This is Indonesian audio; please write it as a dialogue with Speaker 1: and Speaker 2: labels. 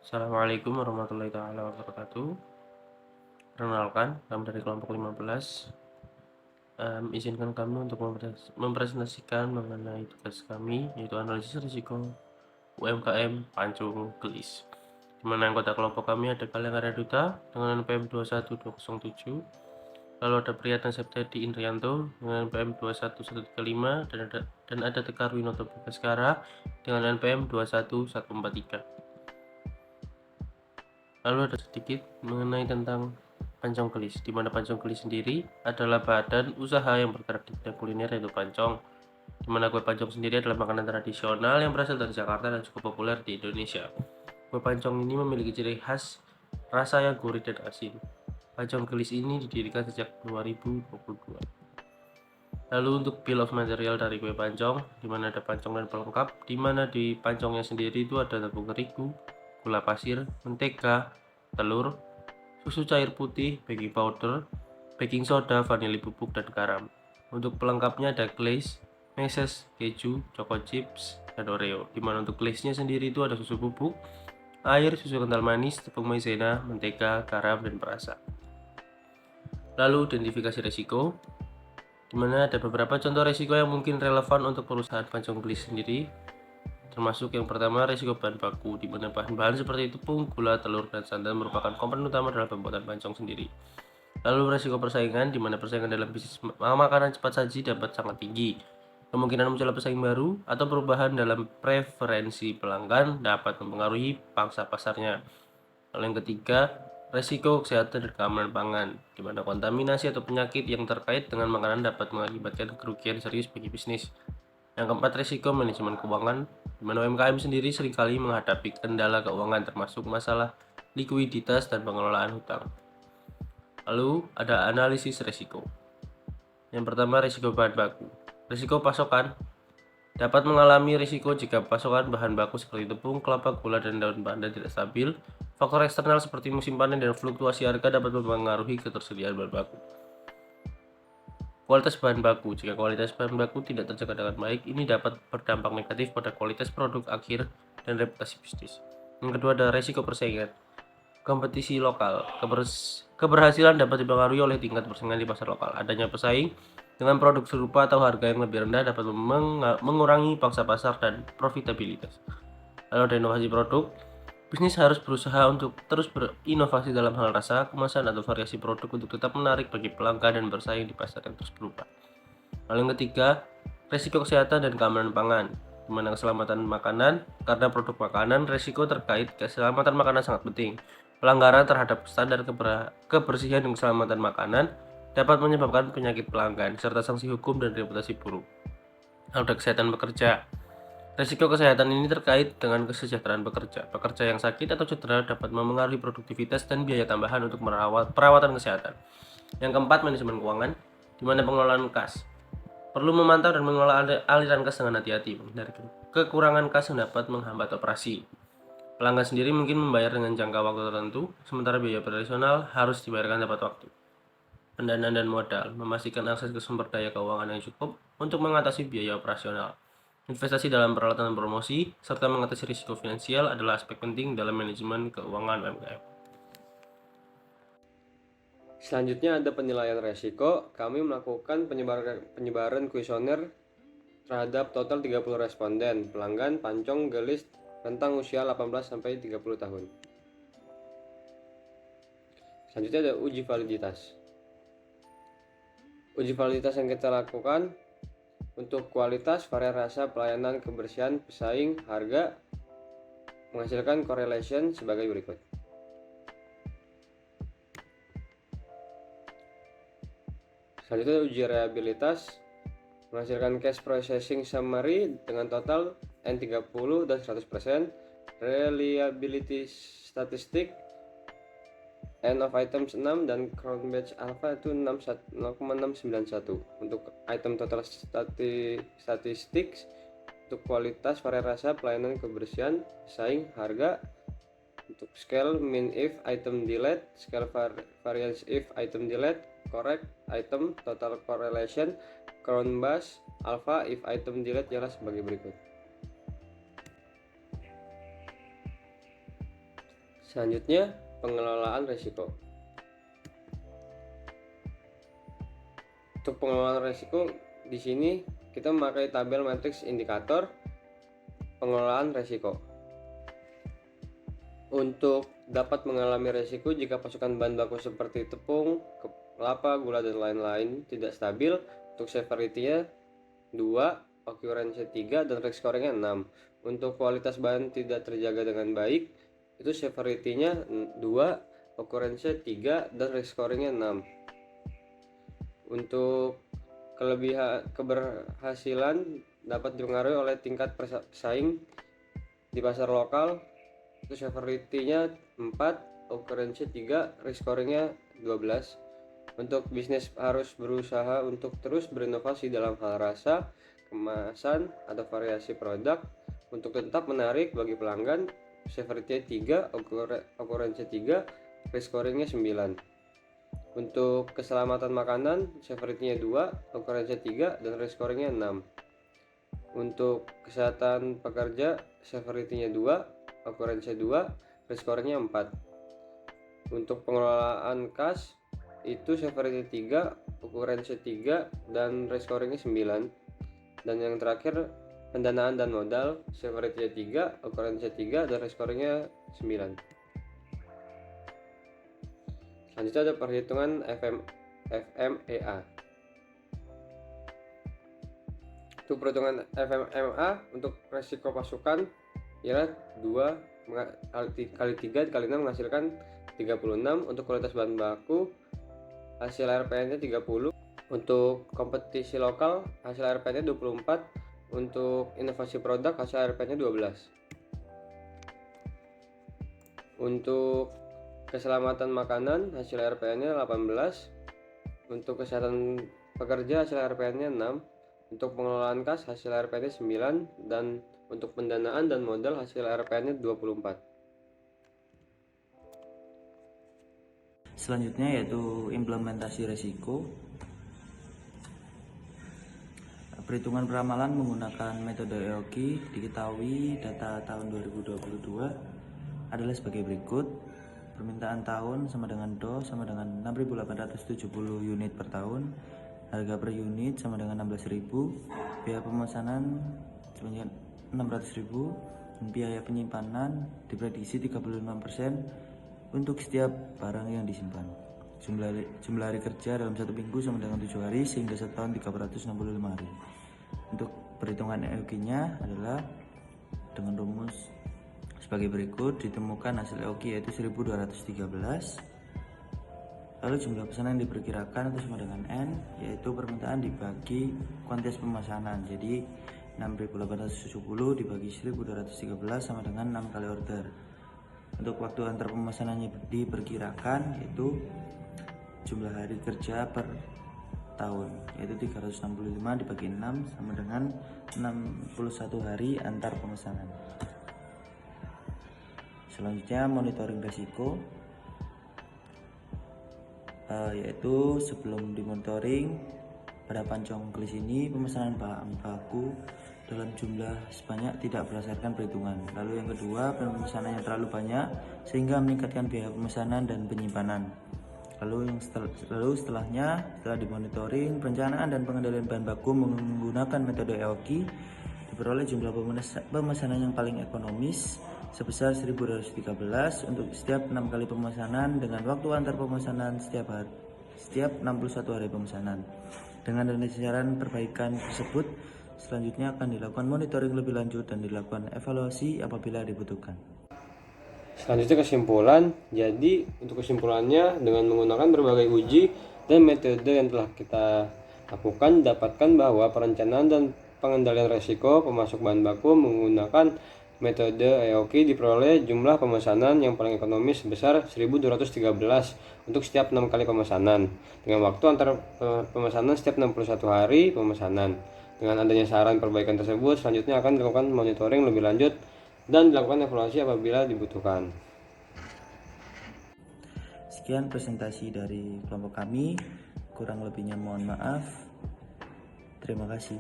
Speaker 1: Assalamualaikum warahmatullahi taala wabarakatuh. Perkenalkan, kami dari kelompok 15. Izinkan kami untuk mempresentasikan mengenai tugas kami, yaitu analisis risiko UMKM Pancung Gelis. Di mana anggota kelompok kami ada Kaleng Arya Duta dengan NPM 21207, lalu ada Priyatna Septiadi Indrianto dengan NPM 21135 dan ada Tegar Winoto Baskara dengan NPM 21143. Lalu ada sedikit mengenai tentang Pancong Gelis, di mana Pancong Gelis sendiri adalah badan usaha yang bergerak di bidang kuliner, yaitu pancong. Di mana kue pancong sendiri adalah makanan tradisional yang berasal dari Jakarta dan cukup populer di Indonesia. Kue pancong ini memiliki ciri khas rasa yang gurih dan asin. Pancong Gelis ini didirikan sejak 2022. Lalu untuk bill of material dari kue pancong, di mana ada pancong dan pelengkap, di mana di pancongnya sendiri itu ada tepung terigu, gula pasir, mentega, telur, susu cair putih, baking powder, baking soda, vanili bubuk, dan garam. Untuk pelengkapnya ada glaze, meses, keju, choco chips, dan oreo. Dimana untuk glaze-nya sendiri itu ada susu bubuk, air, susu kental manis, tepung maizena, mentega, garam, dan perasa. Lalu identifikasi risiko, dimana ada beberapa contoh risiko yang mungkin relevan untuk perusahaan pancong gelis sendiri, termasuk yang pertama risiko bahan baku, di mana bahan-bahan seperti tepung, gula, telur, dan santan merupakan komponen utama dalam pembuatan pancong sendiri. Lalu risiko persaingan, di mana persaingan dalam bisnis makanan cepat saji dapat sangat tinggi. Kemungkinan munculnya pesaing baru atau perubahan dalam preferensi pelanggan dapat mempengaruhi pangsa pasarnya. Lalu yang ketiga, risiko kesehatan dan keamanan pangan, di mana kontaminasi atau penyakit yang terkait dengan makanan dapat mengakibatkan kerugian serius bagi bisnis. Yang keempat, risiko manajemen keuangan, di mana UMKM sendiri seringkali menghadapi kendala keuangan termasuk masalah likuiditas dan pengelolaan hutang. Lalu ada analisis risiko. Yang pertama, risiko bahan baku. Risiko pasokan dapat mengalami risiko jika pasokan bahan baku seperti tepung, kelapa, gula, dan daun pandan tidak stabil. Faktor eksternal seperti musim panen dan fluktuasi harga dapat mempengaruhi ketersediaan bahan baku. Kualitas bahan baku. Jika kualitas bahan baku tidak terjaga dengan baik, ini dapat berdampak negatif pada kualitas produk akhir dan reputasi bisnis. Yang kedua ada risiko persaingan. Kompetisi lokal. Keberhasilan dapat dipengaruhi oleh tingkat persaingan di pasar lokal. Adanya pesaing dengan produk serupa atau harga yang lebih rendah dapat mengurangi pangsa pasar dan profitabilitas. Lalu ada inovasi produk. Bisnis harus berusaha untuk terus berinovasi dalam hal rasa, kemasan, atau variasi produk untuk tetap menarik bagi pelanggan dan bersaing di pasar yang terus berubah. Lalu yang ketiga, risiko kesehatan dan keamanan pangan, di mana keselamatan makanan. Karena produk makanan, risiko terkait keselamatan makanan sangat penting. Pelanggaran terhadap standar kebersihan dan keselamatan makanan dapat menyebabkan penyakit pelanggan, serta sanksi hukum dan reputasi buruk. Lalu ada kesehatan bekerja. Risiko kesehatan ini terkait dengan kesejahteraan pekerja. Pekerja yang sakit atau cedera dapat memengaruhi produktivitas dan biaya tambahan untuk perawatan kesehatan. Yang keempat, manajemen keuangan, di mana pengelolaan kas. Perlu memantau dan mengelola aliran kas dengan hati-hati, menghindari kekurangan kas yang dapat menghambat operasi. Pelanggan sendiri mungkin membayar dengan jangka waktu tertentu, sementara biaya operasional harus dibayarkan tepat waktu. Pendanaan dan modal, memastikan akses ke sumber daya keuangan yang cukup untuk mengatasi biaya operasional. Investasi dalam peralatan dan promosi, serta mengatasi risiko finansial adalah aspek penting dalam manajemen keuangan UMKM.
Speaker 2: Selanjutnya ada penilaian resiko. Kami melakukan penyebaran kuesioner terhadap total 30 responden pelanggan pancong gelis rentang usia 18-30 tahun. Selanjutnya ada uji validitas. Uji validitas yang kita lakukan untuk kualitas, varian rasa, pelayanan, kebersihan, pesaing, harga, menghasilkan correlation sebagai berikut. Selanjutnya uji reliabilitas, menghasilkan cash processing summary dengan total N30 dan 100%, reliability statistik, N of items 6 dan crown batch alpha itu 0,691. Untuk item total statistik, untuk kualitas, varian rasa, pelayanan, kebersihan, pesaing, harga. Untuk scale, min if item delete, scale variance if item delete, correct item, total correlation, crown batch alpha if item delete jelas sebagai berikut. Selanjutnya, pengelolaan risiko. Untuk pengelolaan risiko di sini kita memakai tabel matriks indikator pengelolaan risiko. Untuk dapat mengalami risiko jika pasokan bahan baku seperti tepung, kelapa, gula, dan lain-lain tidak stabil, untuk severity-nya 2, occurrence 3, dan risk scoring-nya 6. Untuk kualitas bahan tidak terjaga dengan baik, itu severity-nya 2, occurrence 3, dan risk scoring-nya 6. Untuk keberhasilan dapat dipengaruhi oleh tingkat pesaing di pasar lokal, itu severity-nya 4, occurrence 3, risk scoring-nya 12. Untuk bisnis harus berusaha untuk terus berinovasi dalam hal rasa, kemasan, atau variasi produk untuk tetap menarik bagi pelanggan. Severity-nya 3, occurrence 3, risk scoring-nya 9. Untuk keselamatan makanan, severity-nya 2, occurrence 3, dan risk scoring-nya 6. Untuk kesehatan pekerja, severity-nya 2, occurrence 2, risk scoring-nya 4. Untuk pengelolaan kas, itu severity 3, occurrence 3, dan risk scoring-nya 9. Dan yang terakhir, pendanaan dan modal, severity 3, occurrence 3, dan risk scoring-nya 9. Selanjutnya ada perhitungan FMEA. Untuk perhitungan FMEA untuk resiko pasukan ialah 2 kali 3 kali 6 menghasilkan 36. Untuk kualitas bahan baku, hasil RPN-nya 30. Untuk kompetisi lokal, hasil RPN-nya 24. Untuk inovasi produk, hasil RPN-nya 12. Untuk keselamatan makanan, hasil RPN-nya 18. Untuk kesehatan pekerja, hasil RPN-nya 6. Untuk pengelolaan kas, hasil RPN-nya 9. Dan untuk pendanaan dan modal, hasil RPN-nya 24.
Speaker 3: Selanjutnya yaitu implementasi risiko. Perhitungan peramalan menggunakan metode EOKI. Diketahui data tahun 2022 adalah sebagai berikut. Permintaan tahun sama dengan DO sama dengan 6.870 unit per tahun. Harga per unit sama dengan 16.000. Biaya pemesanan sebanyak 600.000. Dan biaya penyimpanan diprediksi 35% untuk setiap barang yang disimpan. Jumlah hari kerja dalam 1 minggu sama dengan 7 hari sehingga 1 tahun 365 hari. Untuk perhitungan EOKI-nya adalah dengan rumus sebagai berikut. Ditemukan hasil EOKI yaitu 1213. Lalu jumlah pesanan yang diperkirakan itu sama dengan N, yaitu permintaan dibagi kuantitas pemesanan. Jadi 6.870 dibagi 1213 sama dengan 6 kali order. Untuk waktu antar pemesanannya diperkirakan yaitu jumlah hari kerja per tahun, yaitu 365 dibagi 6 sama dengan 61 hari antar pemesanan. Selanjutnya monitoring risiko, yaitu sebelum dimonitoring pada pancong kelis ini pemesanan bahan baku dalam jumlah sebanyak tidak berdasarkan perhitungan. Lalu yang kedua, pemesanan yang terlalu banyak sehingga meningkatkan biaya pemesanan dan penyimpanan. Lalu setelahnya, setelah dimonitoring perencanaan dan pengendalian bahan baku menggunakan metode EOKI, diperoleh jumlah pemesanan yang paling ekonomis sebesar 1213 untuk setiap 6 kali pemesanan dengan waktu antar pemesanan setiap 61 hari pemesanan. Dengan saran perbaikan tersebut, selanjutnya akan dilakukan monitoring lebih lanjut dan dilakukan evaluasi apabila dibutuhkan.
Speaker 2: Selanjutnya kesimpulan. Jadi untuk kesimpulannya, dengan menggunakan berbagai uji dan metode yang telah kita lakukan, dapatkan bahwa perencanaan dan pengendalian risiko pemasok bahan baku menggunakan metode EOKI diperoleh jumlah pemesanan yang paling ekonomis sebesar 1213 untuk setiap 6 kali pemesanan dengan waktu antar pemesanan setiap 61 hari pemesanan. Dengan adanya saran perbaikan tersebut, selanjutnya akan dilakukan monitoring lebih lanjut dan dilakukan evaluasi apabila dibutuhkan.
Speaker 3: Sekian presentasi dari kelompok kami, kurang lebihnya mohon maaf. Terima kasih.